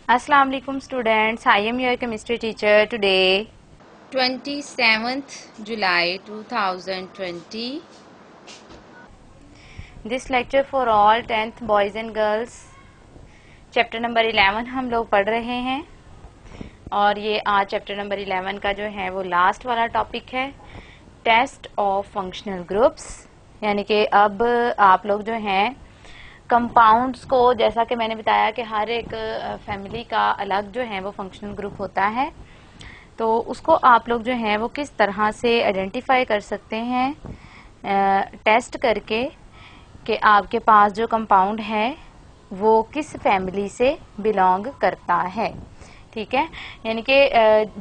Assalamu alaikum students. I am your chemistry teacher today. 27th July 2020. This lecture for all 10th boys and girls. Chapter number 11 हम लोग पढ़ रहे हैं और ये आज चैप्टर नंबर 11 का जो है वो लास्ट वाला टॉपिक है, टेस्ट ऑफ फंक्शनल ग्रुप्स। यानी कि अब आप लोग जो हैं कंपाउंड्स को, जैसा कि मैंने बताया कि हर एक फैमिली का अलग जो है वो फंक्शनल ग्रुप होता है, तो उसको आप लोग जो है वो किस तरह से आइडेंटिफाई कर सकते हैं टेस्ट करके कि आपके पास जो कंपाउंड है वो किस फैमिली से बिलोंग करता है। ठीक है, यानी कि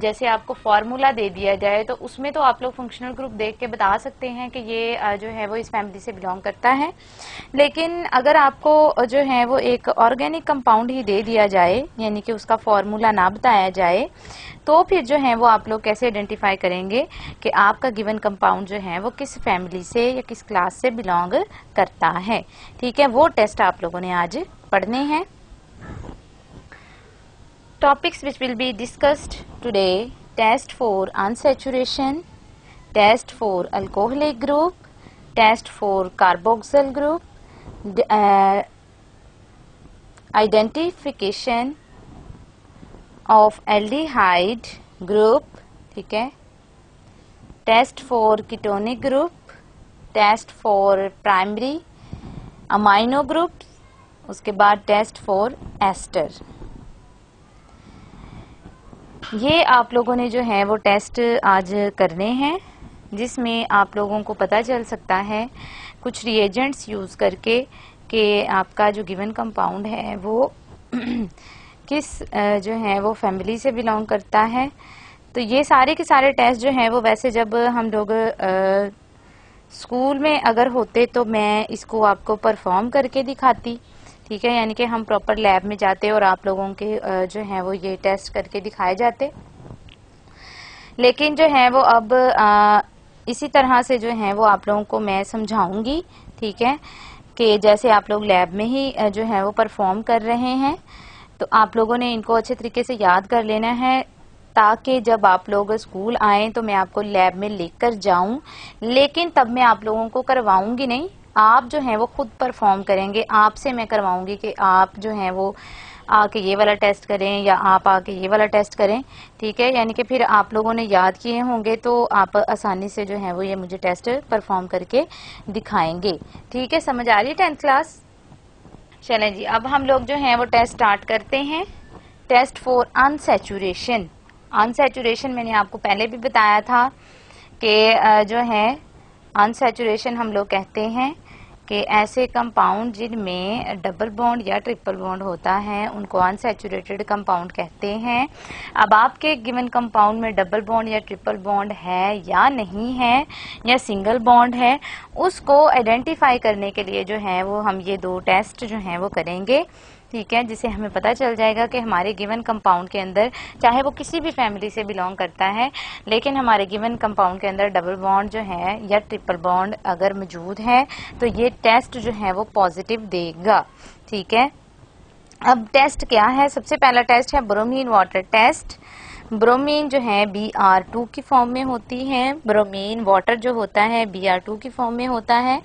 जैसे आपको फॉर्मूला दे दिया जाए तो उसमें तो आप लोग फंक्शनल ग्रुप देख के बता सकते हैं कि ये जो है वो इस फैमिली से बिलोंग करता है। लेकिन अगर आपको जो है वो एक ऑर्गेनिक कंपाउंड ही दे दिया जाए, यानी कि उसका फॉर्मूला ना बताया जाए, तो फिर जो है वो आप लोग कैसे आइडेंटिफाई करेंगे कि आपका गिवन कंपाउंड जो है वो किस फैमिली से या किस क्लास से बिलोंग करता है। ठीक है, वो टेस्ट आप लोगों ने आज पढ़ने हैं। Topics which will be discussed today: test for unsaturation, test for alcoholic group, test for carboxyl group, identification of aldehyde group, ठीक है, test for ketonic group, test for primary amino groups, उसके बाद test for ester। ये आप लोगों ने जो है वो टेस्ट आज करने हैं, जिसमें आप लोगों को पता चल सकता है कुछ रिएजेंट्स यूज करके कि आपका जो गिवन कंपाउंड है वो किस जो है वो फैमिली से बिलोंग करता है। तो ये सारे के सारे टेस्ट जो हैं वो वैसे जब हम लोग स्कूल में अगर होते तो मैं इसको आपको परफॉर्म करके दिखाती। ठीक है, यानी कि हम प्रॉपर लैब में जाते और आप लोगों के जो है वो ये टेस्ट करके दिखाए जाते। लेकिन जो है वो अब इसी तरह से जो है वो आप लोगों को मैं समझाऊंगी। ठीक है, कि जैसे आप लोग लैब में ही जो है वो परफॉर्म कर रहे हैं, तो आप लोगों ने इनको अच्छे तरीके से याद कर लेना है, ताकि जब आप लोग स्कूल आए तो मैं आपको लैब में लेकर जाऊं, लेकिन तब मैं आप लोगों को करवाऊंगी नहीं, आप जो है वो खुद परफॉर्म करेंगे। आपसे मैं करवाऊंगी कि आप जो है वो आके ये वाला टेस्ट करें या आप आके ये वाला टेस्ट करें। ठीक है, यानी कि फिर आप लोगों ने याद किए होंगे तो आप आसानी से जो है वो ये मुझे टेस्ट परफॉर्म करके दिखाएंगे। ठीक है, समझ आ रही है 10th क्लास? चलें जी, अब हम लोग जो है वो टेस्ट स्टार्ट करते हैं। Test for unsaturation. अनसैचुरेशन मैंने आपको पहले भी बताया था कि जो है अनसैचुरेशन हम लोग कहते हैं कि ऐसे कंपाउंड जिनमें डबल बॉन्ड या ट्रिपल बॉन्ड होता है उनको अनसैचुरेटेड कंपाउंड कहते हैं। अब आपके गिवन कंपाउंड में डबल बॉन्ड या ट्रिपल बॉन्ड है या नहीं है या सिंगल बॉन्ड है, उसको आइडेंटिफाई करने के लिए जो है वो हम ये दो टेस्ट जो है वो करेंगे। ठीक है, जिससे हमें पता चल जाएगा कि हमारे गिवन कंपाउंड के अंदर, चाहे वो किसी भी फैमिली से बिलोंग करता है, लेकिन हमारे गिवन कंपाउंड के अंदर डबल बॉन्ड जो है या ट्रिपल बॉन्ड अगर मौजूद है तो ये टेस्ट जो है वो पॉजिटिव देगा। ठीक है, अब टेस्ट क्या है? सबसे पहला टेस्ट है ब्रोमीन वाटर टेस्ट। ब्रोमीन जो है Br2 की फॉर्म में होती है, ब्रोमीन वाटर जो होता है Br2 की फॉर्म में होता है।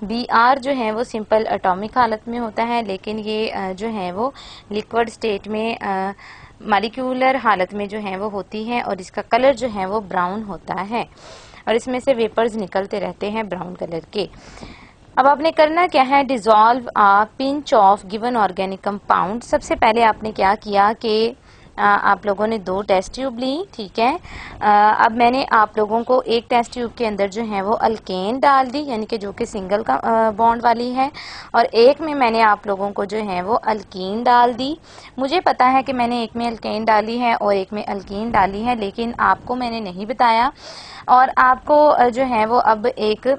Br जो है वो सिंपल एटॉमिक हालत में होता है, लेकिन ये जो है वो लिक्विड स्टेट में मॉलिक्यूलर हालत में जो है वो होती है और इसका कलर जो है वो ब्राउन होता है और इसमें से वेपर्स निकलते रहते हैं ब्राउन कलर के। अब आपने करना क्या है? Dissolve a pinch of given organic compound. सबसे पहले आपने क्या किया कि आप लोगों ने दो टेस्ट ट्यूब ली। ठीक है, अब मैंने आप लोगों को एक टेस्ट ट्यूब के अंदर जो है वो अल्केन डाल दी, यानी कि जो कि सिंगल का बॉन्ड वाली है, और एक में मैंने आप लोगों को जो है वो अल्कीन डाल दी। मुझे पता है कि मैंने एक में अल्केन डाली है और एक में अल्कीन डाली है, लेकिन आपको मैंने नहीं बताया। और आपको जो है वो अब एक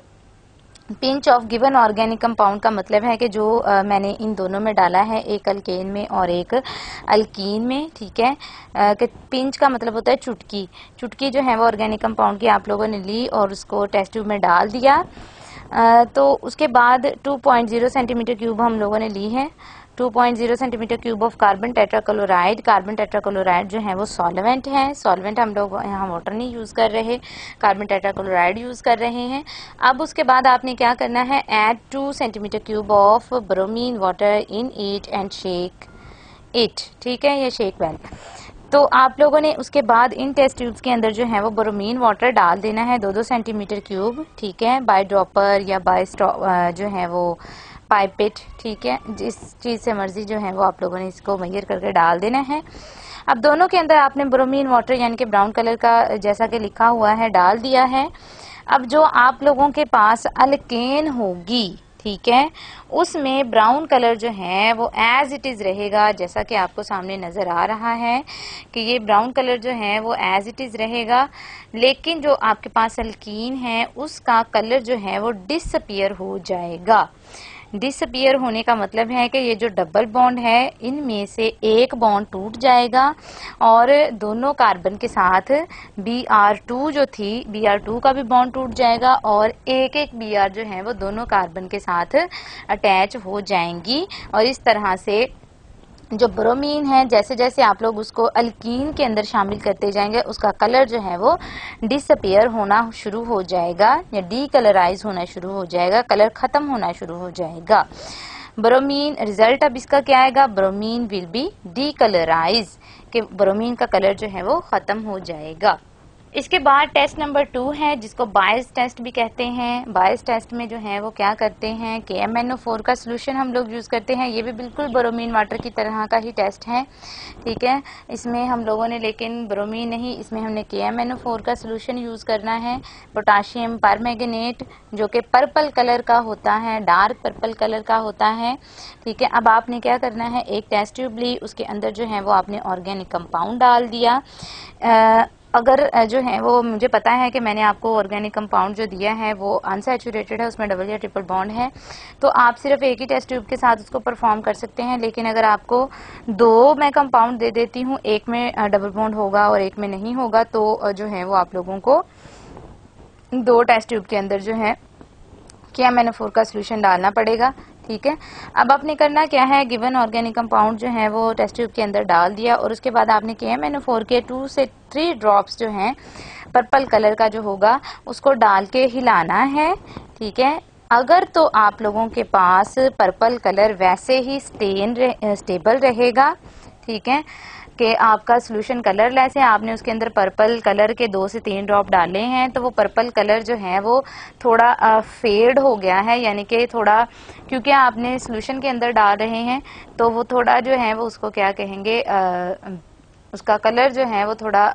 pinch of given organic compound का मतलब है कि जो मैंने इन दोनों में डाला है, एक अल्केन में और एक अल्कीन में। ठीक है, कि पिंच का मतलब होता है चुटकी। चुटकी जो है वो ऑर्गेनिक कंपाउंड की आप लोगों ने ली और उसको टेस्ट ट्यूब में डाल दिया। तो उसके बाद 2.0 सेंटीमीटर क्यूब हम लोगों ने ली है 2.0 centimetre cube of carbon tetrachloride. Carbon tetrachloride जो है वो सॉल्वेंट है, सॉल्वेंट हम लोग यहाँ वाटर नहीं यूज कर रहे, कार्बन टेट्राक्लोराइड यूज कर रहे हैं। अब उसके बाद आपने क्या करना है, add 2 centimetre cube of bromine water in it and shake it. ठीक है, ये शेक वेल। तो आप लोगों ने उसके बाद इन टेस्ट ट्यूब्स के अंदर जो है वो ब्रोमीन वाटर डाल देना है 2-2 सेंटीमीटर क्यूब। ठीक है, बाय ड्रॉपर या बाय जो है वो पाइपेट। ठीक है, जिस चीज से मर्जी जो है वो आप लोगों ने इसको मेजर करके डाल देना है। अब दोनों के अंदर आपने ब्रोमीन वाटर यानी कि ब्राउन कलर का जैसा कि लिखा हुआ है डाल दिया है। अब जो आप लोगों के पास अल्केन होगी, ठीक है, उसमें ब्राउन कलर जो है वो एज इट इज रहेगा, जैसा कि आपको सामने नजर आ रहा है कि ये ब्राउन कलर जो है वो एज इट इज रहेगा। लेकिन जो आपके पास अल्कीन है उसका कलर जो है वो डिसअपीयर हो जाएगा। डिसअपीयर होने का मतलब है कि ये जो डबल बॉन्ड है इनमें से एक बॉन्ड टूट जाएगा और दोनों कार्बन के साथ Br2 जो थी, Br2 का भी बॉन्ड टूट जाएगा और एक एक Br जो है वो दोनों कार्बन के साथ अटैच हो जाएंगी। और इस तरह से जो ब्रोमीन है जैसे जैसे आप लोग उसको अल्कीन के अंदर शामिल करते जाएंगे उसका कलर जो है वो डिसअपीयर होना शुरू हो जाएगा या डीकलराइज होना शुरू हो जाएगा, कलर खत्म होना शुरू हो जाएगा। ब्रोमीन रिजल्ट अब इसका क्या आएगा, ब्रोमीन विल बी डीकलराइज, कि ब्रोमीन का कलर जो है वो खत्म हो जाएगा। इसके बाद टेस्ट नंबर 2 है जिसको बायस टेस्ट भी कहते हैं। बायस टेस्ट में जो है वो क्या करते हैं, KMnO4 का सोल्यूशन हम लोग यूज करते हैं। ये भी बिल्कुल ब्रोमीन वाटर की तरह का ही टेस्ट है। ठीक है, इसमें हम लोगों ने लेकिन ब्रोमीन नहीं, इसमें हमने KMnO4 का सोल्यूशन यूज करना है। पोटाशियम परमैंगनेट जो कि पर्पल कलर का होता है, डार्क पर्पल कलर का होता है। ठीक है, अब आपने क्या करना है, एक टेस्ट ट्यूब ली, उसके अंदर जो है वो आपने ऑर्गेनिक कंपाउंड डाल दिया। अगर जो है वो मुझे पता है कि मैंने आपको ऑर्गेनिक कंपाउंड जो दिया है वो अनसैचुरेटेड है, उसमें डबल या ट्रिपल बॉन्ड है, तो आप सिर्फ एक ही टेस्ट ट्यूब के साथ उसको परफॉर्म कर सकते हैं। लेकिन अगर आपको 2 मैं कंपाउंड दे देती हूँ, एक में डबल बॉन्ड होगा और एक में नहीं होगा, तो जो है वो आप लोगों को 2 टेस्ट ट्यूब के अंदर जो है KMnO4 का सोल्यूशन डालना पड़ेगा। ठीक है, अब आपने करना क्या है, गिवन ऑर्गेनिक कंपाउंड जो है वो टेस्ट ट्यूब के अंदर डाल दिया और उसके बाद आपने KMnO4 के 2 से 3 ड्रॉप्स जो हैं पर्पल कलर का जो होगा उसको डाल के हिलाना है। ठीक है, अगर तो आप लोगों के पास पर्पल कलर वैसे ही स्टेबल रहेगा, ठीक है, कि आपका सोल्यूशन कलरलेस है, आपने उसके अंदर पर्पल कलर के 2 से 3 ड्रॉप डाले हैं, तो वो पर्पल कलर जो है वो थोड़ा फेड हो गया है, यानी कि थोड़ा, क्योंकि आपने सोल्यूशन के अंदर डाल रहे हैं तो वो थोड़ा जो है वो उसको क्या कहेंगे, उसका कलर जो है वो थोड़ा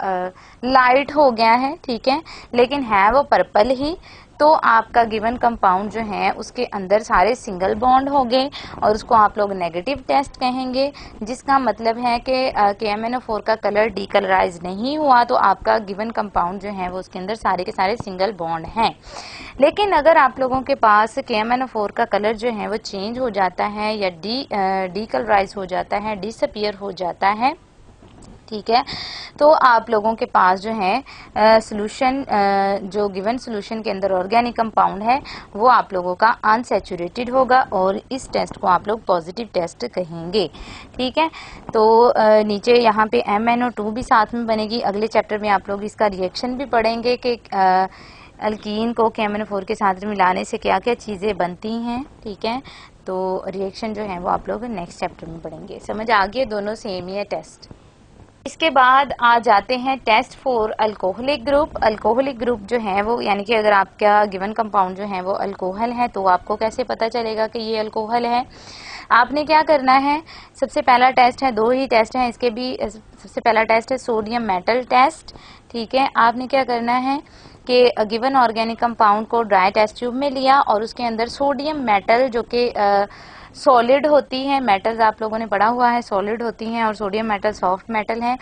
लाइट हो गया है। ठीक है, लेकिन है वो पर्पल ही, तो आपका गिवन कंपाउंड जो है उसके अंदर सारे सिंगल बॉन्ड होंगे और उसको आप लोग नेगेटिव टेस्ट कहेंगे, जिसका मतलब है कि KMnO4 का कलर डीकलराइज नहीं हुआ, तो आपका गिवन कंपाउंड जो है वो उसके अंदर सारे के सारे सिंगल बॉन्ड हैं। लेकिन अगर आप लोगों के पास KMnO4 का कलर जो है वो चेंज हो जाता है या डीकलराइज हो जाता है, डिसअपीयर हो जाता है, ठीक है, तो आप लोगों के पास जो है सोल्यूशन, जो गिवन सोल्यूशन के अंदर ऑर्गेनिक कंपाउंड है वो आप लोगों का अनसैचुरेटेड होगा और इस टेस्ट को आप लोग पॉजिटिव टेस्ट कहेंगे। ठीक है, तो नीचे यहाँ पे MnO2 भी साथ में बनेगी। अगले चैप्टर में आप लोग इसका रिएक्शन भी पढ़ेंगे कि अल्कीन को KMnO4 के साथ मिलाने से क्या क्या चीज़ें बनती हैं। ठीक है, तो रिएक्शन जो है वो आप लोग नेक्स्ट चैप्टर में पढ़ेंगे। समझ आ गई, दोनों सेम ही है टेस्ट। इसके बाद आ जाते हैं test for alcoholic group. Alcoholic group जो है वो, यानी कि अगर आपका गिवन कंपाउंड जो है वो अल्कोहल है तो आपको कैसे पता चलेगा कि ये अल्कोहल है। आपने क्या करना है, सबसे पहला टेस्ट है, 2 ही टेस्ट हैं इसके भी। सबसे पहला टेस्ट है सोडियम मेटल टेस्ट। ठीक है, आपने क्या करना है कि गिवन ऑर्गेनिक कंपाउंड को ड्राई टेस्ट ट्यूब में लिया और उसके अंदर सोडियम मेटल जो कि सॉलिड होती है, मेटल्स आप लोगों ने पढ़ा हुआ है सॉलिड होती हैं और सोडियम मेटल सॉफ्ट मेटल है।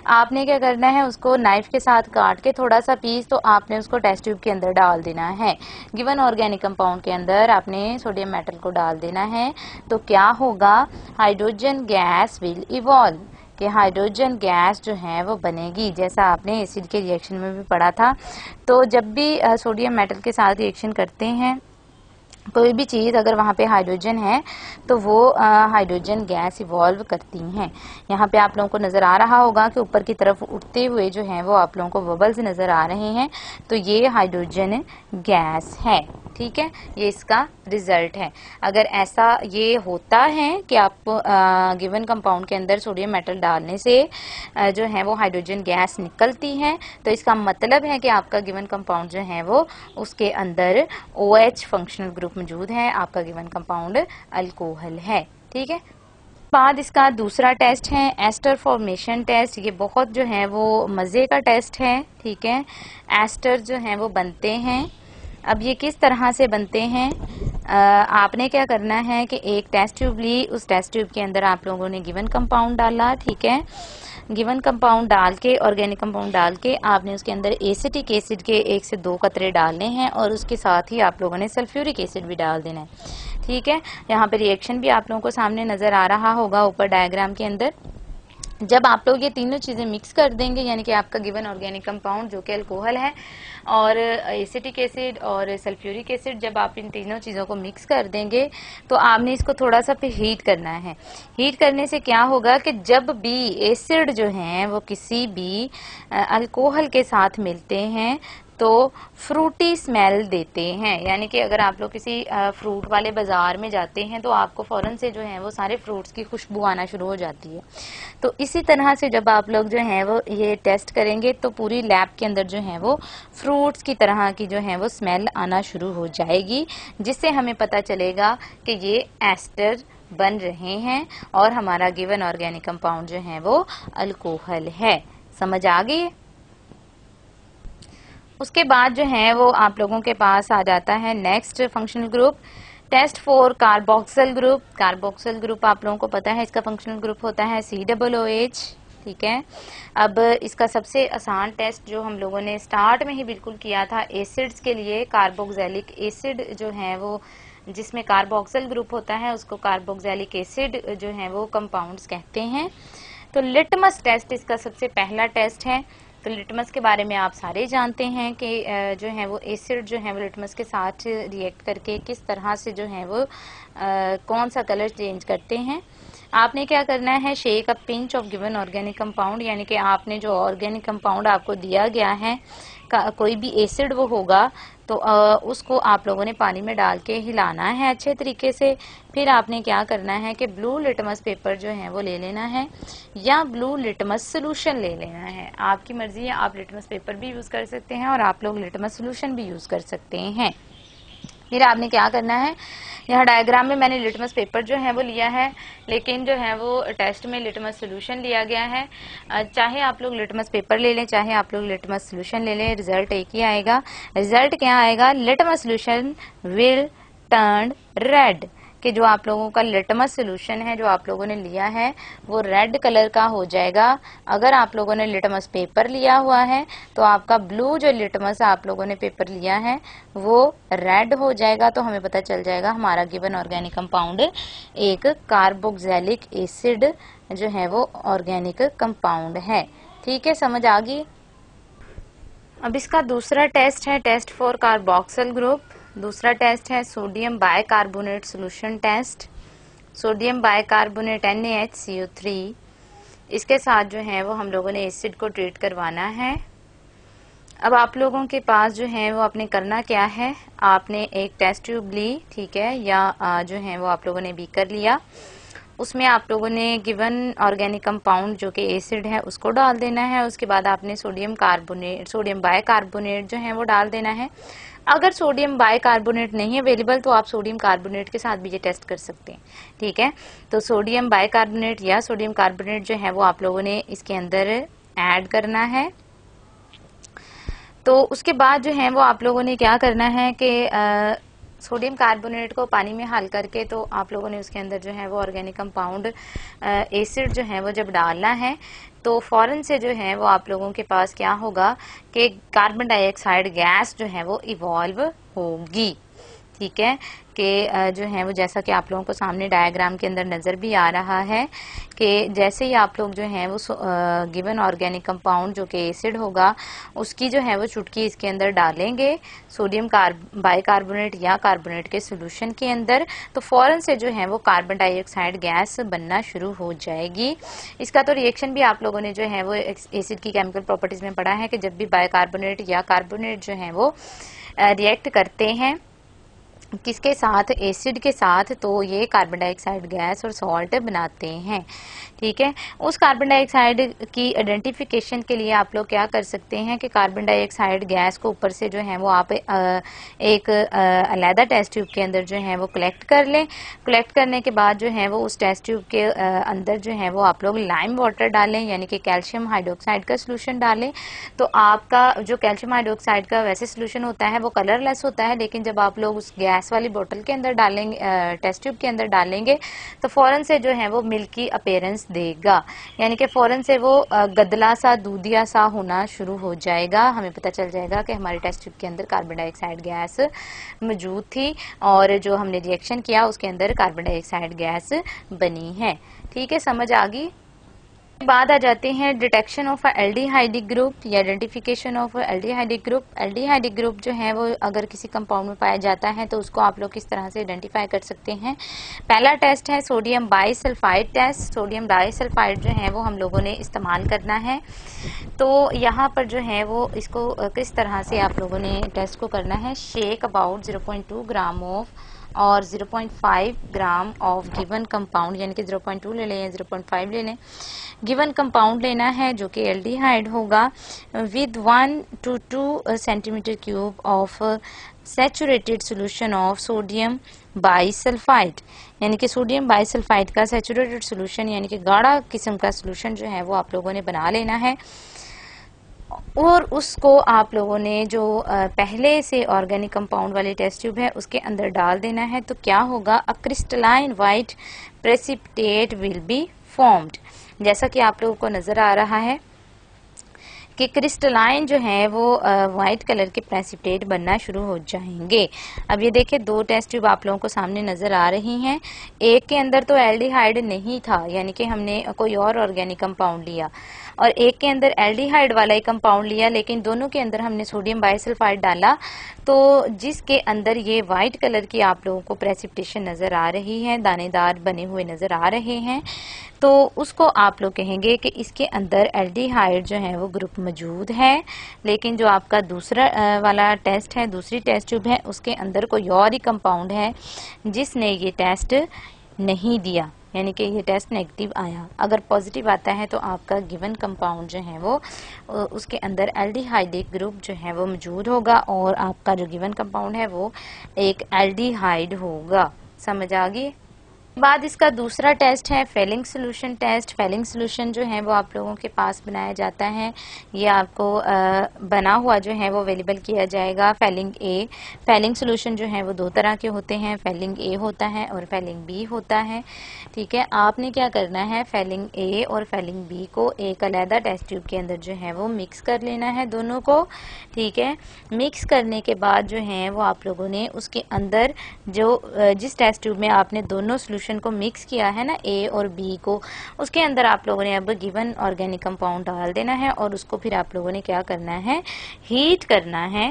आपने क्या करना है, उसको नाइफ के साथ काट के थोड़ा सा पीस, तो आपने उसको टेस्ट ट्यूब के अंदर डाल देना है। गिवन ऑर्गेनिक कंपाउंड के अंदर आपने सोडियम मेटल को डाल देना है, तो क्या होगा, हाइड्रोजन गैस विल इवॉल्व, कि हाइड्रोजन गैस जो है वो बनेगी, जैसा आपने एसिड के रिएक्शन में भी पढ़ा था। तो जब भी सोडियम मेटल के साथ रिएक्शन करते हैं कोई भी चीज़ अगर वहाँ पे हाइड्रोजन है तो वो हाइड्रोजन गैस इवॉल्व करती हैं। यहाँ पे आप लोगों को नज़र आ रहा होगा कि ऊपर की तरफ उठते हुए जो है वो आप लोगों को बबल्स नज़र आ रहे हैं, तो ये हाइड्रोजन गैस है। ठीक है, ये इसका रिजल्ट है। अगर ऐसा ये होता है कि आप गिवन कंपाउंड के अंदर सोडियम मेटल डालने से जो है वो हाइड्रोजन गैस निकलती है, तो इसका मतलब है कि आपका गिवन कंपाउंड जो है वो उसके अंदर OH फंक्शनल ग्रुप मौजूद है, आपका गिवन कंपाउंड अल्कोहल है। ठीक है, बाद इसका दूसरा टेस्ट है एस्टर फॉर्मेशन टेस्ट। ये बहुत जो है वो मज़े का टेस्ट है। ठीक है, एस्टर जो है वो बनते हैं। अब ये किस तरह से बनते हैं, आपने क्या करना है कि एक टेस्ट ट्यूब ली, उस टेस्ट ट्यूब के अंदर आप लोगों ने गिवन कंपाउंड डाला। ठीक है, गिवन कंपाउंड डाल के, ऑर्गेनिक कंपाउंड डाल के आपने उसके अंदर एसिटिक एसिड के 1 से 2 कतरे डालने हैं और उसके साथ ही आप लोगों ने सल्फ्यूरिक एसिड भी डाल देना है। ठीक है, यहाँ पे रिएक्शन भी आप लोगों को सामने नजर आ रहा होगा ऊपर डायग्राम के अंदर। जब आप लोग ये तीनों चीजें मिक्स कर देंगे, यानी कि आपका गिवन ऑर्गेनिक कंपाउंड जो कि अल्कोहल है और एसिटिक एसिड और सल्फ्यूरिक एसिड, जब आप इन तीनों चीजों को मिक्स कर देंगे तो आपने इसको थोड़ा सा फिर हीट करना है। हीट करने से क्या होगा कि जब भी एसिड जो हैं वो किसी भी अल्कोहल के साथ मिलते हैं तो फ्रूटी स्मेल देते हैं। यानी कि अगर आप लोग किसी फ्रूट वाले बाजार में जाते हैं तो आपको फौरन से जो है वो सारे फ्रूट्स की खुशबू आना शुरू हो जाती है। तो इसी तरह से जब आप लोग जो है वो ये टेस्ट करेंगे तो पूरी लैब के अंदर जो है वो फ्रूट्स की तरह की जो है वो स्मेल आना शुरू हो जाएगी, जिससे हमें पता चलेगा कि ये एस्टर बन रहे हैं और हमारा गिवन ऑर्गेनिक कंपाउंड जो है वो अल्कोहल है। समझ आ गई? उसके बाद जो है वो आप लोगों के पास आ जाता है next functional group, test for carboxyl group. Carboxyl group आप लोगों को पता है इसका फंक्शनल ग्रुप होता है COOH। ठीक है, अब इसका सबसे आसान टेस्ट जो हम लोगों ने स्टार्ट में ही बिल्कुल किया था एसिड्स के लिए, कार्बोक्सिलिक एसिड जो है वो जिसमें कार्बोक्सिल ग्रुप होता है उसको कार्बोक्सिलिक एसिड जो है वो कंपाउंड्स कहते हैं। तो लिटमस टेस्ट इसका सबसे पहला टेस्ट है। तो लिटमस के बारे में आप सारे जानते हैं कि जो है वो एसिड जो है वो लिटमस के साथ रिएक्ट करके किस तरह से जो है वो कौन सा कलर चेंज करते हैं। आपने क्या करना है, shake a pinch of given organic compound, यानी कि आपने जो ऑर्गेनिक कंपाउंड आपको दिया गया है कोई भी एसिड वो होगा तो उसको आप लोगों ने पानी में डाल के हिलाना है अच्छे तरीके से। फिर आपने क्या करना है कि ब्लू लिटमस पेपर जो है वो ले लेना है या ब्लू लिटमस सोल्यूशन ले लेना है, आपकी मर्जी है। आप लिटमस पेपर भी यूज कर सकते हैं और आप लोग लिटमस सोल्यूशन भी यूज कर सकते हैं। फिर आपने क्या करना है, यहाँ डायग्राम में मैंने लिटमस पेपर जो है वो लिया है, लेकिन जो है वो टेस्ट में लिटमस सोल्यूशन लिया गया है। चाहे आप लोग लिटमस पेपर ले लें, चाहे आप लोग लिटमस सोल्यूशन ले लें, रिजल्ट एक ही आएगा। रिजल्ट क्या आएगा, litmus solution will turn red, कि जो आप लोगों का लिटमस सोल्यूशन है जो आप लोगों ने लिया है वो रेड कलर का हो जाएगा। अगर आप लोगों ने लिटमस पेपर लिया हुआ है तो आपका ब्लू जो लिटमस आप लोगों ने पेपर लिया है वो रेड हो जाएगा। तो हमें पता चल जाएगा हमारा गिवन ऑर्गेनिक कंपाउंड एक कार्बोक्सिलिक एसिड जो है वो ऑर्गेनिक कंपाउंड है। ठीक है, समझ आ गई? अब इसका दूसरा टेस्ट है टेस्ट फॉर कार्बोक्सिल ग्रुप। दूसरा टेस्ट है sodium bicarbonate solution test. Sodium bicarbonate NaHCO3, इसके साथ जो है वो हम लोगों ने एसिड को ट्रीट करवाना है। अब आप लोगों के पास जो है वो आपने करना क्या है, आपने एक टेस्ट ट्यूब ली, ठीक है, या जो है वो आप लोगों ने बीकर लिया, उसमें आप लोगों ने गिवन ऑर्गेनिक कंपाउंड जो कि एसिड है उसको डाल देना है। उसके बाद आपने सोडियम बाइकार्बोनेट जो है वो डाल देना है। अगर सोडियम बाइकार्बोनेट नहीं अवेलेबल तो आप सोडियम कार्बोनेट के साथ भी ये टेस्ट कर सकते हैं। ठीक है, तो सोडियम बाइकार्बोनेट या सोडियम कार्बोनेट जो है वो आप लोगों ने इसके अंदर ऐड करना है। तो उसके बाद जो है वो आप लोगों ने क्या करना है कि सोडियम कार्बोनेट को पानी में हल करके तो आप लोगों ने उसके अंदर जो है वो ऑर्गेनिक कंपाउंड एसिड जो है वो जब डालना है तो फौरन से जो है वो आप लोगों के पास क्या होगा कि कार्बन डाइऑक्साइड गैस जो है वो इवॉल्व होगी। ठीक है, कि जो है वो जैसा कि आप लोगों को सामने डायग्राम के अंदर नज़र भी आ रहा है कि जैसे ही आप लोग जो हैं वो गिवन ऑर्गेनिक कंपाउंड जो कि एसिड होगा उसकी जो है वो चुटकी इसके अंदर डालेंगे सोडियम बाइकार्बोनेट या कार्बोनेट के सोल्यूशन के अंदर, तो फौरन से जो है वो कार्बन डाइऑक्साइड गैस बनना शुरू हो जाएगी। इसका तो रिएक्शन भी आप लोगों ने जो है वो एसिड की केमिकल प्रॉपर्टीज में पढ़ा है कि जब भी बाइकार्बोनेट या कार्बोनेट जो है वो रिएक्ट करते हैं किसके साथ, एसिड के साथ, तो ये कार्बन डाइऑक्साइड गैस और सॉल्ट बनाते हैं। ठीक है, उस कार्बन डाइऑक्साइड की आइडेंटिफिकेशन के लिए आप लोग क्या कर सकते हैं कि कार्बन डाइऑक्साइड गैस को ऊपर से जो है वो आप एक अलहदा टेस्ट ट्यूब के अंदर जो है वो कलेक्ट कर लें। कलेक्ट करने के बाद जो है वो उस टेस्ट ट्यूब के अंदर जो है वो आप लोग लाइम वाटर डालें, यानी कि कैल्शियम हाइड्रोक्साइड का सोल्यूशन डालें। तो आपका जो कैल्शियम हाइड्रोक्साइड का वैसे सोल्यूशन होता है वो कलरलेस होता है, लेकिन जब आप लोग उस गैस वाली बोतल के अंदर डालेंगे, टेस्ट ट्यूब के अंदर डालेंगे, तो फौरन से जो है वो मिल्की अपीयरेंस देगा, यानी कि फौरन से वो गदला सा दूधिया सा होना शुरू हो जाएगा। हमें पता चल जाएगा कि हमारे टेस्ट ट्यूब के अंदर कार्बन डाइऑक्साइड गैस मौजूद थी और जो हमने रिएक्शन किया उसके अंदर कार्बन डाइऑक्साइड गैस बनी है। ठीक है, समझ आ गई। बाद आ जाते हैं डिटेक्शन ऑफ एल्डिहाइडिक ग्रुप या identification of aldehydic group. Aldehydic group जो है वो अगर किसी कंपाउंड में पाया जाता है तो उसको आप लोग किस तरह से आइडेंटिफाई कर सकते हैं। पहला टेस्ट है sodium bisulphite test. Sodium bisulphite जो है वो हम लोगों ने इस्तेमाल करना है। तो यहाँ पर जो है वो इसको किस तरह से आप लोगों ने टेस्ट को करना है, शेक अबाउट 0.2 ग्राम ऑफ और 0.5 ग्राम ऑफ गिवन कंपाउंड, यानी कि 0.2 ले लें या 0.5 ले लें, गिवन कंपाउंड लेना है जो कि एल्डिहाइड होगा, with 1 to 2 centimetre cube of saturated solution of sodium bisulphide, यानी कि सोडियम बाइसल्फाइड का सैचुरेटेड सोल्यूशन यानी कि गाढ़ा किस्म का सोल्यूशन जो है वो आप लोगों ने बना लेना है। और उसको आप लोगों ने जो पहले से ऑर्गेनिक कंपाउंड वाली टेस्ट ट्यूब है उसके अंदर डाल देना है। तो क्या होगा, अ crystalline white precipitate will be formed. जैसा कि आप लोगों को नजर आ रहा है कि क्रिस्टलाइन जो है वो व्हाइट कलर के प्रेसिपिटेट बनना शुरू हो जाएंगे। अब ये देखिए दो टेस्ट ट्यूब आप लोगों को सामने नजर आ रही हैं। एक के अंदर तो एल्डिहाइड नहीं था, यानी कि हमने कोई और ऑर्गेनिक कंपाउंड लिया, और एक के अंदर एल्डिहाइड वाला ही कंपाउंड लिया, लेकिन दोनों के अंदर हमने सोडियम बाइसल्फाइड डाला। तो जिसके अंदर ये व्हाइट कलर की आप लोगों को प्रेसिपिटेशन नजर आ रही है, दानेदार बने हुए नजर आ रहे हैं, तो उसको आप लोग कहेंगे कि इसके अंदर एल्डिहाइड जो है वो ग्रुप मौजूद है। लेकिन जो आपका दूसरा वाला टेस्ट है, दूसरी टेस्ट ट्यूब है, उसके अंदर कोई और ही कंपाउंड है जिसने ये टेस्ट नहीं दिया, यानी कि ये टेस्ट नेगेटिव आया। अगर पॉजिटिव आता है तो आपका गिवन कंपाउंड जो है वो उसके अंदर एल्डिहाइडिक ग्रुप जो है वो मौजूद होगा और आपका जो गिवन कंपाउंड है वो एक एल्डिहाइड होगा। समझ आ गई। बाद इसका दूसरा टेस्ट है Fehling solution test. Fehling solution जो है वो आप लोगों के पास बनाया जाता है, ये आपको बना हुआ जो है वो अवेलेबल किया जाएगा। फेलिंग ए, फेलिंग सोल्यूशन जो है वो दो तरह के होते हैं, फेलिंग ए होता है और फेलिंग बी होता है। ठीक है, आपने क्या करना है, फेलिंग ए और फेलिंग बी को एक अलहदा टेस्ट ट्यूब के अंदर जो है वो मिक्स कर लेना है दोनों को। ठीक है, मिक्स करने के बाद जो है वो आप लोगों ने उसके अंदर जो जिस टेस्ट ट्यूब में आपने दोनों को मिक्स किया है ना, ए और बी को, उसके अंदर आप लोगों ने अब गिवन ऑर्गेनिक कंपाउंड डाल देना है और उसको फिर आप लोगों ने क्या करना है, हीट करना है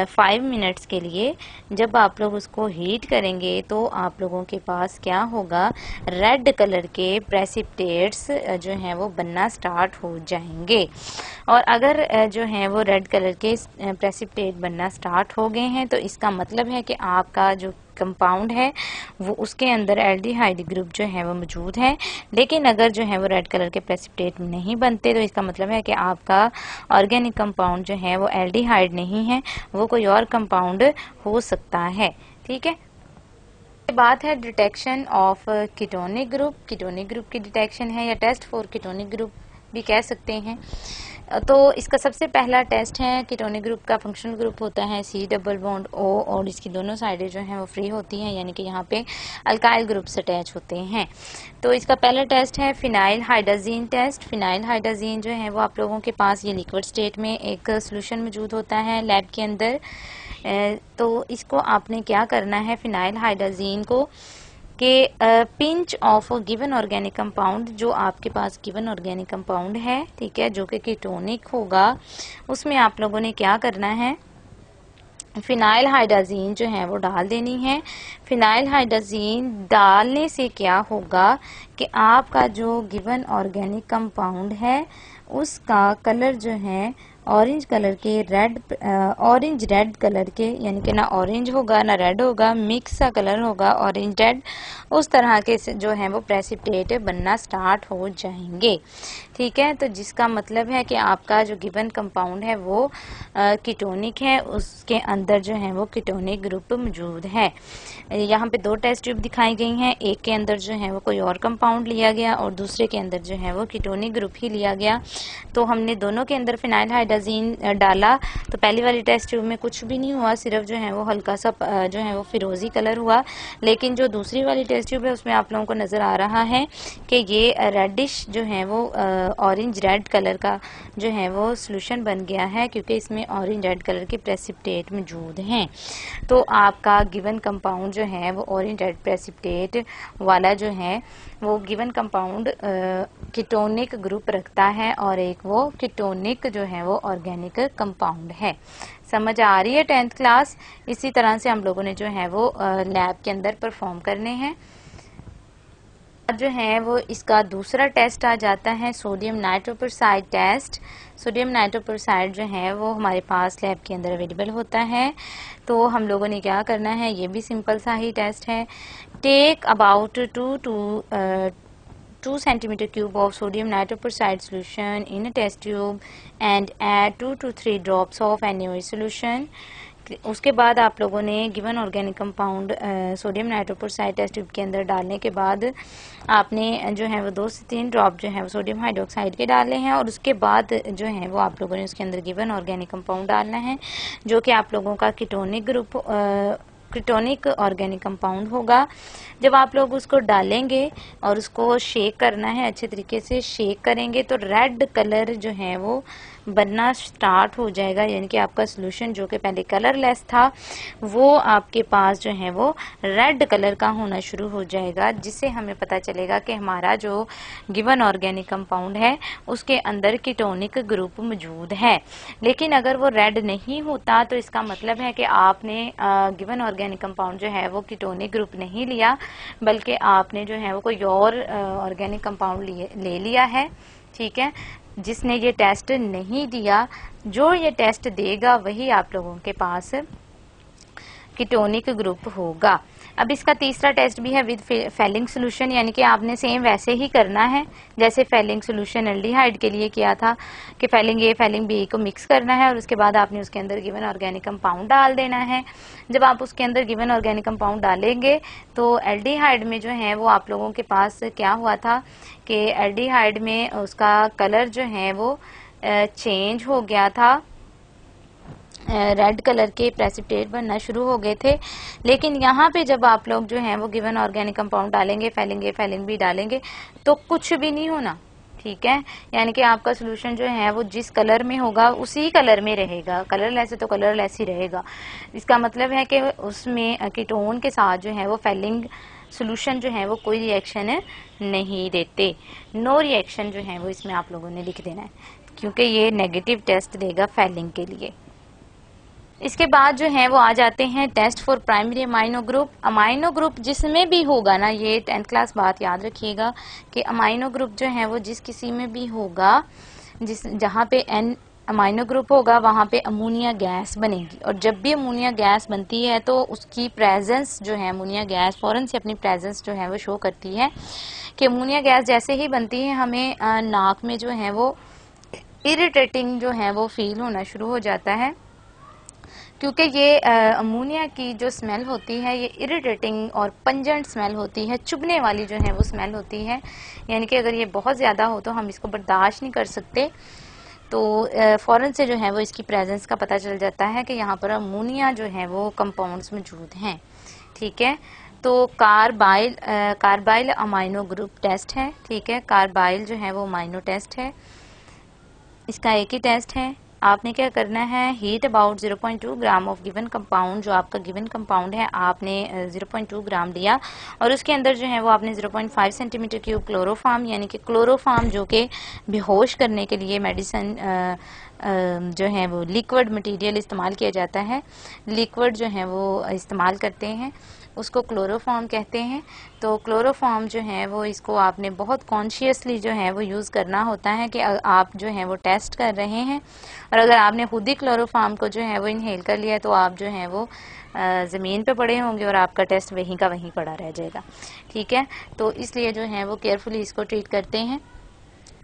5 मिनट्स के लिए। जब आप लोग उसको हीट करेंगे तो आप लोगों के पास क्या होगा, रेड कलर के प्रेसिपिटेट्स जो हैं वो बनना स्टार्ट हो जाएंगे। और अगर जो है वो रेड कलर के प्रेसिपिटेट बनना स्टार्ट हो गए हैं तो इसका मतलब है कि आपका जो कंपाउंड है वो उसके अंदर एल्डिहाइड ग्रुप जो है वो मौजूद है। लेकिन अगर जो है वो रेड कलर के प्रेसिपिटेट नहीं बनते तो इसका मतलब है कि आपका ऑर्गेनिक कंपाउंड जो है वो एल्डिहाइड नहीं है, वो कोई और कंपाउंड हो सकता है। ठीक है, बात है detection of ketonic group. Ketonic group की डिटेक्शन है या टेस्ट फॉर कीटोनिक ग्रुप भी कह सकते हैं। तो इसका सबसे पहला टेस्ट है, कीटोनिक ग्रुप का फंक्शनल ग्रुप होता है C डबल बॉन्ड O और इसकी दोनों साइडें जो हैं वो फ्री होती हैं, यानी कि यहाँ पे अल्काइल ग्रुप्स अटैच होते हैं। तो इसका पहला टेस्ट है phenylhydrazine test. Phenylhydrazine जो है वो आप लोगों के पास ये लिक्विड स्टेट में एक सोल्यूशन मौजूद होता है लैब के अंदर। तो इसको आपने क्या करना है, फिनाइल हाइड्राजीन को कि pinch of given organic compound, जो आपके पास गिवन ऑर्गेनिक कंपाउंड है, ठीक है, जो कि कीटोनिक होगा, उसमें आप लोगों ने क्या करना है, फिनाइल हाइड्राजीन जो है वो डाल देनी है। फिनाइल हाइड्राजीन डालने से क्या होगा कि आपका जो गिवन ऑर्गेनिक कंपाउंड है उसका कलर जो है ऑरेंज कलर के ऑरेंज रेड कलर के, यानी कि ना ऑरेंज होगा ना रेड होगा, मिक्स सा कलर होगा ऑरेंज रेड, उस तरह के जो है वो प्रेसिपिटेट बनना स्टार्ट हो जाएंगे, ठीक है। तो जिसका मतलब है कि आपका जो गिवन कंपाउंड है वो कीटोनिक है, उसके अंदर जो है वो कीटोनिक ग्रुप मौजूद है। यहाँ पे दो टेस्ट ट्यूब दिखाई गई हैं, एक के अंदर जो है वो कोई और कंपाउंड लिया गया और दूसरे के अंदर जो है वो कीटोनिक ग्रुप ही लिया गया। तो हमने दोनों के अंदर फिनाइल हाइड्राजीन डाला, तो पहली वाली टेस्ट ट्यूब में कुछ भी नहीं हुआ, सिर्फ जो है वो हल्का सा जो है वो फिरोजी कलर हुआ। लेकिन जो दूसरी वाली टेस्ट ट्यूब है उसमें आप लोगों को नजर आ रहा है कि ये रेडिश जो है वो ऑरेंज रेड कलर का जो है वो सोल्यूशन बन गया है, क्योंकि इसमें ऑरेंज रेड कलर के प्रेसिपिटेट मौजूद हैं। तो आपका गिवन कंपाउंड जो है वो ऑरेंज रेड प्रेसिपिटेट वाला जो है वो गिवन कंपाउंड कीटोनिक ग्रुप रखता है और एक वो कीटोनिक जो है वो ऑर्गेनिक कंपाउंड है। समझ आ रही है 10th क्लास? इसी तरह से हम लोगों ने जो है वो लैब के अंदर परफॉर्म करने हैं। जो है वो इसका दूसरा टेस्ट आ जाता है सोडियम नाइट्रोपरसाइड टेस्ट। सोडियम नाइट्रोपरसाइड जो है वो हमारे पास लैब के अंदर अवेलेबल होता है। तो हम लोगों ने क्या करना है, ये भी सिंपल सा ही टेस्ट है। Take about 2 centimeter cube of sodium nitroprusside solution in a test tube and add 2 to 3 drops of NaOH solution। उसके बाद आप लोगों ने given organic compound sodium nitroprusside test tube के अंदर डालने के बाद आपने जो है वो 2 से 3 ड्रॉप जो है वो सोडियम हाइड्रोक्साइड के डाले हैं और उसके बाद जो है वो आप लोगों ने उसके अंदर गिवन ऑर्गेनिक कंपाउंड डालना है, जो कि आप लोगों का ketonic group ketonic organic compound होगा। जब आप लोग उसको डालेंगे और उसको शेक करना है, अच्छे तरीके से शेक करेंगे तो रेड कलर जो है वो बनना स्टार्ट हो जाएगा, यानी कि आपका सोल्यूशन जो कि पहले कलरलेस था वो आपके पास जो है वो रेड कलर का होना शुरू हो जाएगा, जिससे हमें पता चलेगा कि हमारा जो गिवन ऑर्गेनिक कंपाउंड है उसके अंदर कीटोनिक ग्रुप मौजूद है। लेकिन अगर वो रेड नहीं होता तो इसका मतलब है कि आपने गिवन ऑर्गेनिक कंपाउंड जो है वो कीटोनिक ग्रुप नहीं लिया, बल्कि आपने जो है वो कोई और ऑर्गेनिक कंपाउंड ले लिया है, ठीक है। जिसने ये टेस्ट नहीं दिया, जो ये टेस्ट देगा वही आप लोगों के पास कीटोनिक ग्रुप होगा। अब इसका तीसरा टेस्ट भी है विद फेलिंग सोल्यूशन, यानी कि आपने सेम वैसे ही करना है जैसे फेलिंग सोल्यूशन एल्डिहाइड के लिए किया था कि फेलिंग ए फेलिंग बी को मिक्स करना है और उसके बाद आपने उसके अंदर गिवन ऑर्गेनिक कंपाउंड डाल देना है। जब आप उसके अंदर गिवन ऑर्गेनिक कंपाउंड डालेंगे तो एल्डिहाइड में जो है वो आप लोगों के पास क्या हुआ था कि एल्डिहाइड में उसका कलर जो है वो चेंज हो गया था, रेड कलर के प्रेसिपिटेट बनना शुरू हो गए थे। लेकिन यहाँ पे जब आप लोग जो है वो गिवन ऑर्गेनिक कंपाउंड डालेंगे, फेलिंग ए फेलिंग बी डालेंगे तो कुछ भी नहीं होना, ठीक है। यानी कि आपका सोल्यूशन जो है वो जिस कलर में होगा उसी कलर में रहेगा, कलरलेस है तो कलरलेस ही रहेगा। इसका मतलब है कि उसमें कीटोन के साथ जो है वो फेलिंग सोल्यूशन जो है वो कोई रिएक्शन नहीं देते, नो रिएक्शन जो है वो इसमें आप लोगों ने लिख देना है, क्योंकि ये नेगेटिव टेस्ट देगा फेलिंग के लिए। इसके बाद जो है वो आ जाते हैं test for primary amino group. Amino group जिसमें भी होगा ना, ये 10th क्लास बात याद रखिएगा कि अमाइनो ग्रुप जो है वो जिस किसी में भी होगा, जहाँ पे N अमाइनो ग्रुप होगा वहाँ पे अमोनिया गैस बनेगी, और जब भी अमोनिया गैस बनती है तो उसकी प्रेजेंस जो है, अमोनिया गैस फौरन से अपनी प्रेजेंस जो है वो शो करती है कि अमोनिया गैस जैसे ही बनती है हमें नाक में जो है वो इरिटेटिंग जो है वो फील होना शुरू हो जाता है, क्योंकि ये अमोनिया की जो स्मेल होती है ये इरिटेटिंग और पंजेंट स्मेल होती है, चुभने वाली जो है वो स्मेल होती है। यानी कि अगर ये बहुत ज़्यादा हो तो हम इसको बर्दाश्त नहीं कर सकते, तो फ़ौरन से जो है वो इसकी प्रेजेंस का पता चल जाता है कि यहाँ पर अमोनिया जो है वो कंपाउंड्स मौजूद हैं, ठीक है। तो कार्बाइल अमाइनो ग्रुप टेस्ट है, ठीक है। कार्बाइल जो है वो अमाइनो टेस्ट है, इसका एक ही टेस्ट है आपने क्या करना है, heat about 0.2 gram of given compound, जो आपका गिवन कंपाउंड है आपने 0.2 ग्राम लिया और उसके अंदर जो है वो आपने 0.5 सेंटीमीटर क्यूब क्लोरोफार्म यानी कि क्लोरोफार्म जो कि बेहोश करने के लिए मेडिसिन जो है वो लिक्विड मटेरियल इस्तेमाल किया जाता है, लिक्विड जो है वो इस्तेमाल करते हैं, उसको क्लोरोफॉर्म कहते हैं। तो क्लोरोफॉर्म जो है वो इसको आपने बहुत कॉन्शियसली जो है वो यूज़ करना होता है कि आप जो है वो टेस्ट कर रहे हैं, और अगर आपने खुद ही क्लोरोफॉर्म को जो है वो इनहेल कर लिया तो आप जो है वो ज़मीन पे पड़े होंगे और आपका टेस्ट वहीं का वहीं पड़ा रह जाएगा। ठीक है, तो इसलिए जो है वो केयरफुली इसको ट्रीट करते हैं।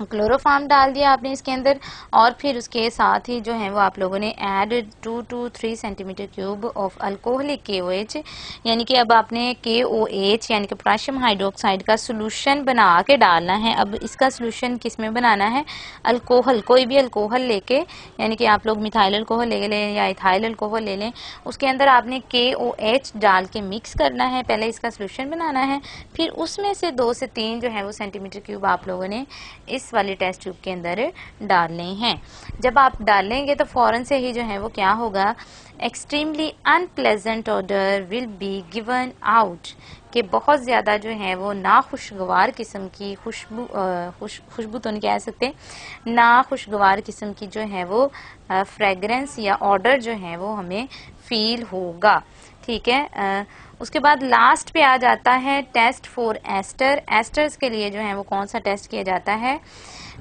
क्लोरोफॉर्म डाल दिया आपने इसके अंदर और फिर उसके साथ ही जो है वो आप लोगों ने add 2 to 3 centimetre cube of alcoholic KOH, यानी कि अब आपने KOH यानी कि पोटेशियम हाइड्रोक्साइड का सोल्यूशन बना के डालना है। अब इसका सोल्यूशन किस में बनाना है, अल्कोहल, कोई भी अल्कोहल लेके, यानी कि आप लोग मिथाइल अल्कोहल ले लें या इथाइल अल्कोहल ले लें, उसके अंदर आपने KOH डाल के मिक्स करना है, पहले इसका सोल्यूशन बनाना है, फिर उसमें से 2 से 3 जो है वो सेंटीमीटर क्यूब आप लोगों ने इस वाली टेस्ट ट्यूब के अंदर डालने हैं। जब आप डालेंगे तो फौरन से ही जो है वो क्या होगा, extremely unpleasant order will be given out, कि बहुत ज़्यादा जो है वो नाखुशगवार किस्म की खुशबू तो नहीं कह सकते, नाखुशगवार किस्म की जो है वो फ्रेगरेंस या ऑर्डर जो है वो हमें फील होगा। ठीक है, उसके बाद लास्ट पे आ जाता है टेस्ट फॉर एस्टर। एस्टर्स के लिए जो है वो कौन सा टेस्ट किया जाता है,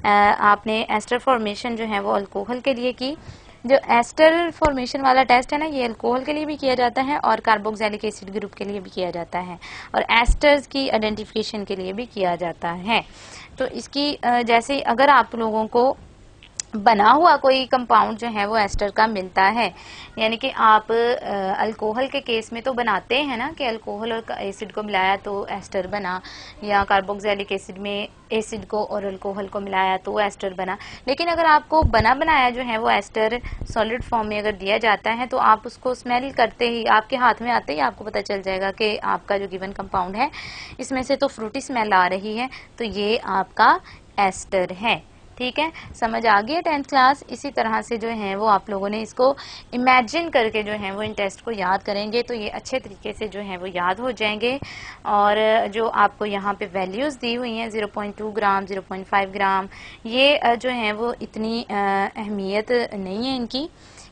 आपने एस्टर फॉर्मेशन जो है वो अल्कोहल के लिए की। जो एस्टर फॉर्मेशन वाला टेस्ट है ना, ये अल्कोहल के लिए भी किया जाता है और कार्बोक्सिलिक एसिड ग्रुप के लिए भी किया जाता है और एस्टर्स की आइडेंटिफिकेशन के लिए भी किया जाता है। तो इसकी जैसे अगर आप लोगों को बना हुआ कोई कंपाउंड जो है वो एस्टर का मिलता है, यानी कि आप अल्कोहल के केस में तो बनाते हैं ना कि अल्कोहल और एसिड को मिलाया तो एस्टर बना, या कार्बोक्सिलिक एसिड में एसिड को और अल्कोहल को मिलाया तो एस्टर बना। लेकिन अगर आपको बना बनाया जो है वो एस्टर सॉलिड फॉर्म में अगर दिया जाता है तो आप उसको स्मेल करते ही, आपके हाथ में आते ही आपको पता चल जाएगा कि आपका जो गिवन कंपाउंड है इसमें से तो फ्रूटी स्मेल आ रही है, तो ये आपका एस्टर है। ठीक है, समझ आ गई 10th क्लास। इसी तरह से जो है वो आप लोगों ने इसको इमेजिन करके जो है वो इन टेस्ट को याद करेंगे तो ये अच्छे तरीके से जो है वो याद हो जाएंगे। और जो आपको यहाँ पे वैल्यूज़ दी हुई हैं 0.2 ग्राम, 0.5 ग्राम, ये जो है वो इतनी अहमियत नहीं है इनकी,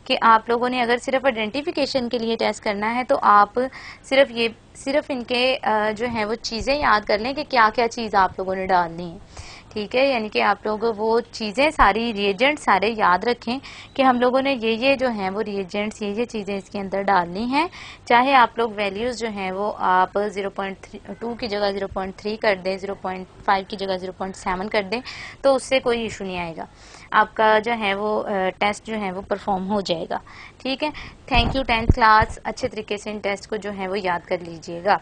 कि आप लोगों ने अगर सिर्फ आइडेंटिफिकेशन के लिए टेस्ट करना है तो आप सिर्फ इनके जो है वो चीज़ें याद कर लें कि क्या क्या चीज़ आप लोगों ने डालनी है। ठीक है, यानी कि आप लोग वो चीज़ें सारी, रिएजेंट सारे याद रखें कि हम लोगों ने ये जो हैं वो रिएजेंट्स, ये चीज़ें इसके अंदर डालनी हैं। चाहे आप लोग वैल्यूज़ जो हैं वो आप 0.2 की जगह 0.3 कर दें, 0.5 की जगह 0.7 कर दें, तो उससे कोई इशू नहीं आएगा, आपका जो है वो टेस्ट जो है वो परफॉर्म हो जाएगा। ठीक है, थैंक यू 10th क्लास, अच्छे तरीके से इन टेस्ट को जो है वो याद कर लीजिएगा।